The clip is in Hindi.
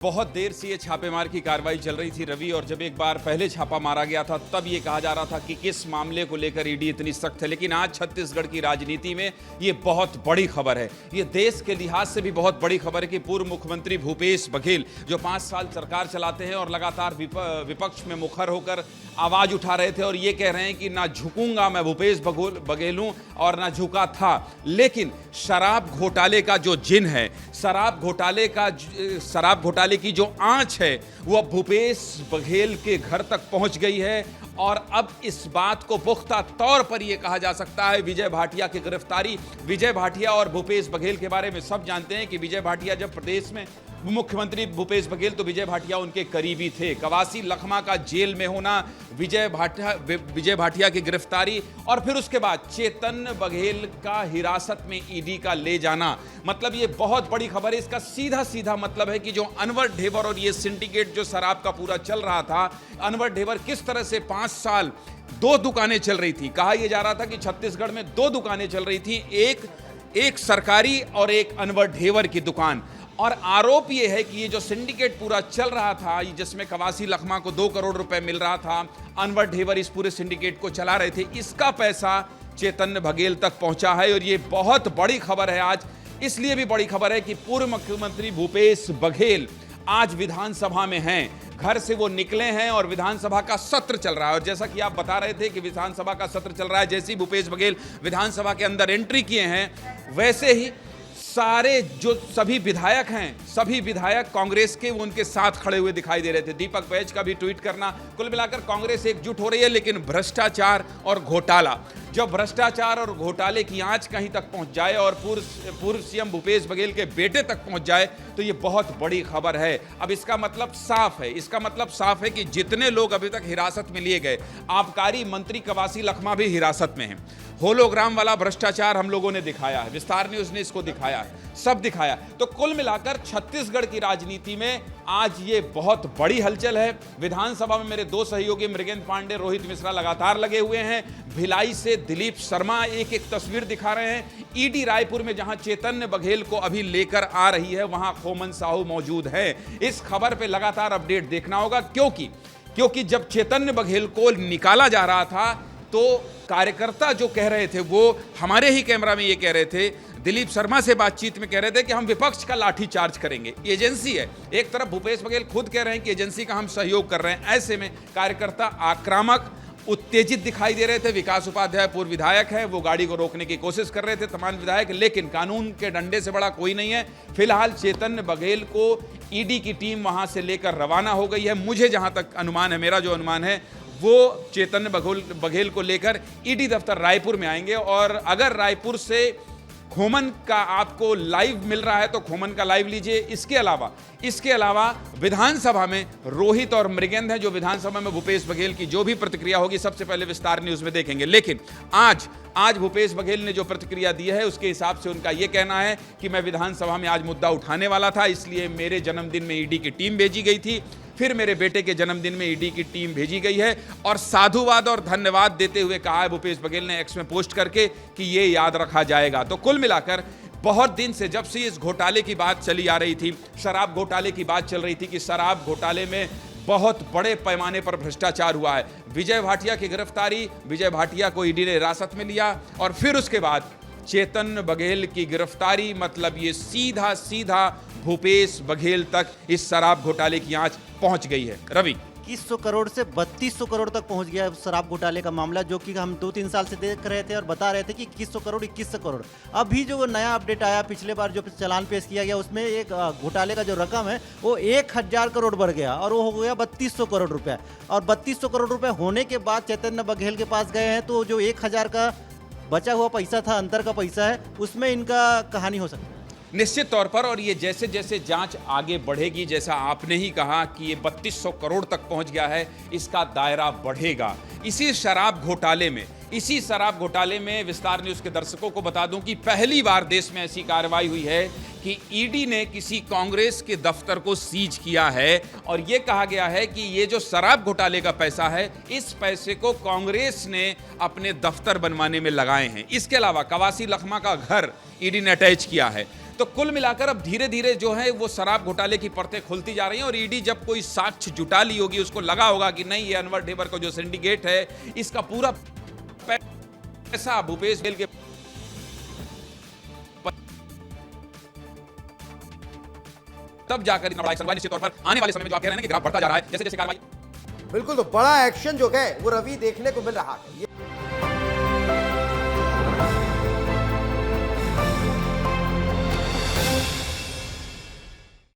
बहुत देर से ये छापेमार की कार्रवाई चल रही थी रवि, और जब एक बार पहले छापा मारा गया था तब ये कहा जा रहा था कि किस मामले को लेकर ईडी इतनी सख्त है। लेकिन आज छत्तीसगढ़ की राजनीति में ये बहुत बड़ी खबर है। ये देश के लिहाज से भी बहुत बड़ी खबर है कि पूर्व मुख्यमंत्री भूपेश बघेल जो 5 साल सरकार चलाते हैं और लगातार विपक्ष में मुखर होकर आवाज उठा रहे थे और ये कह रहे हैं कि ना झुकूंगा मैं भूपेश बघेल हूं और ना झुका था। लेकिन शराब घोटाले का जो जिन है, शराब घोटाले की जो आंच है वो अब भूपेश बघेल के घर तक पहुंच गई है। और अब इस बात को पुख्ता तौर पर यह कहा जा सकता है विजय भाटिया की गिरफ्तारी। विजय भाटिया और भूपेश बघेल के बारे में सब जानते हैं कि विजय भाटिया जब प्रदेश में मुख्यमंत्री भूपेश बघेल तो विजय भाटिया उनके करीबी थे। कवासी लखमा का जेल में होना, विजय भाटिया की गिरफ्तारी और फिर उसके बाद चेतन बघेल का हिरासत में ईडी का ले जाना, मतलब ये बहुत बड़ी खबर है। इसका सीधा सीधा मतलब है कि जो अनवर ढेबर और ये सिंडिकेट जो शराब का पूरा चल रहा था, अनवर ढेबर किस तरह से 5 साल 2 दुकानें चल रही थी। कहा यह जा रहा था कि छत्तीसगढ़ में 2 दुकानें चल रही थी, एक सरकारी और एक अनवर ढेबर की दुकान। और आरोप यह है कि ये जो सिंडिकेट पूरा चल रहा था, जिसमें कवासी लखमा को 2 करोड़ रुपए मिल रहा था, अनवर ढेबर इस पूरे सिंडिकेट को चला रहे थे, इसका पैसा चेतन बघेल तक पहुंचा है। और ये बहुत बड़ी खबर है आज। इसलिए भी बड़ी खबर है कि पूर्व मुख्यमंत्री भूपेश बघेल आज विधानसभा में हैं। घर से वो निकले हैं और विधानसभा का सत्र चल रहा है। और जैसा कि आप बता रहे थे कि विधानसभा का सत्र चल रहा है, जैसे ही भूपेश बघेल विधानसभा के अंदर एंट्री किए हैं वैसे ही सारे जो सभी विधायक हैं, सभी विधायक कांग्रेस के वो उनके साथ खड़े हुए दिखाई दे रहे थे। दीपक बैज का भी ट्वीट करना, कुल मिलाकर कांग्रेस एकजुट हो रही है। लेकिन भ्रष्टाचार और घोटाला, जब भ्रष्टाचार और घोटाले की आंच कहीं तक पहुंच जाए और पूर्व सीएम भूपेश बघेल के बेटे तक पहुंच जाए तो ये बहुत बड़ी खबर है। अब इसका मतलब साफ है कि जितने लोग अभी तक हिरासत में लिए गए, आबकारी मंत्री कवासी लखमा भी हिरासत में हैं। होलोग्राम वाला भ्रष्टाचार हम लोगों ने दिखाया है, विस्तार न्यूज ने इसको दिखाया है, सब दिखाया। तो कुल मिलाकर छत्तीसगढ़ की राजनीति में आज ये बहुत बड़ी हलचल है। विधानसभा में मेरे 2 सहयोगी मृगेंद्र पांडे, रोहित मिश्रा लगातार लगे हुए हैं। भिलाई से दिलीप शर्मा एक तस्वीर दिखा रहे हैं। ईडी रायपुर में जहां चेतन बघेल को अभी लेकर आ रही है वहां खोमन साहू मौजूद है। इस खबर पे लगातार अपडेट देखना होगा, क्योंकि जब चेतन बघेल को निकाला जा रहा था तो कार्यकर्ता जो कह रहे थे वो हमारे ही कैमरा में ये कह रहे थे, दिलीप शर्मा से बातचीत में कह रहे थे कि हम विपक्ष का लाठी चार्ज करेंगे। एजेंसी है, एक तरफ भूपेश बघेल खुद कह रहे हैं कि एजेंसी का हम सहयोग कर रहे हैं। ऐसे में कार्यकर्ता आक्रामक, उत्तेजित दिखाई दे रहे थे। विकास उपाध्याय पूर्व विधायक है, वो गाड़ी को रोकने की कोशिश कर रहे थे, तमाम विधायक, लेकिन कानून के डंडे से बड़ा कोई नहीं है। फिलहाल चेतन बघेल को ईडी की टीम वहां से लेकर रवाना हो गई है। मुझे जहां तक अनुमान है, मेरा जो अनुमान है वो चेतन बघेल को लेकर ईडी दफ्तर रायपुर में आएंगे। और अगर रायपुर से खोमन का आपको लाइव मिल रहा है तो खोमन का लाइव लीजिए। इसके अलावा विधानसभा में रोहित और मृगेंद्र हैं, जो विधानसभा में भूपेश बघेल की जो भी प्रतिक्रिया होगी सबसे पहले विस्तार न्यूज में देखेंगे। लेकिन आज भूपेश बघेल ने जो प्रतिक्रिया दी है उसके हिसाब से उनका यह कहना है कि मैं विधानसभा में आज मुद्दा उठाने वाला था, इसलिए मेरे जन्मदिन में ईडी की टीम भेजी गई थी, फिर मेरे बेटे के जन्मदिन में ईडी की टीम भेजी गई है। और साधुवाद और धन्यवाद देते हुए कहा है भूपेश बघेल ने एक्स में पोस्ट करके कि ये याद रखा जाएगा। तो कुल मिलाकर बहुत दिन से, जब से इस घोटाले की बात चली आ रही थी, शराब घोटाले की बात चल रही थी कि शराब घोटाले में बहुत बड़े पैमाने पर भ्रष्टाचार हुआ है। विजय भाटिया की गिरफ्तारी, विजय भाटिया को ईडी ने हिरासत में लिया और फिर उसके बाद चेतन बघेल की गिरफ्तारी, मतलब ये सीधा भूपेश बघेल तक इस शराब घोटाले की आंच पहुंच गई है। रवि, 2100 करोड़ से 3200 करोड़ तक पहुंच गया शराब घोटाले का मामला, जो कि हम 2-3 साल से देख रहे थे और बता रहे थे कि 2100 करोड़। अभी जो नया अपडेट आया, पिछले बार जो चालान पेश किया गया उसमें एक घोटाले का जो रकम है वो 1000 करोड़ बढ़ गया और वो हो गया 3200 करोड़ रुपया। और 3200 करोड़ रुपए होने के बाद चेतन बघेल के पास गए हैं तो जो 1000 का बचा हुआ पैसा था, अंतर का पैसा है, उसमें इनका कहानी हो सकती है निश्चित तौर पर। और ये जैसे जैसे जांच आगे बढ़ेगी, जैसा आपने ही कहा कि ये 3200 करोड़ तक पहुंच गया है, इसका दायरा बढ़ेगा। इसी शराब घोटाले में विस्तार न्यूज के दर्शकों को बता दूं कि पहली बार देश में ऐसी कार्रवाई हुई है कि ईडी ने किसी कांग्रेस के दफ्तर को सीज किया है और यह कहा गया है कि ये जो शराब घोटाले का पैसा है, इस पैसे को कांग्रेस ने अपने दफ्तर बनवाने में लगाए हैं। इसके अलावा कवासी लखमा का घर ईडी ने अटैच किया है। तो कुल मिलाकर अब धीरे धीरे जो है वो शराब घोटाले की परतें खुलती जा रही हैं और ईडी जब कोई साक्ष्य जुटा ली होगी, उसको लगा होगा कि नहीं, ये अनवर ढेबर का जो सिंडिकेट है इसका पूरा पैसा भूपेश बघेल के तब जाकर इतना बड़ा एक्शन हुआ। निश्चित तौर पर आने वाले समय में जो आप कह रहे हैं कि ग्राफ बढ़ता जा रहा है जैसे जैसे कार्रवाई। बिल्कुल, तो बड़ा एक्शन जो है वो रवि देखने को मिल रहा है।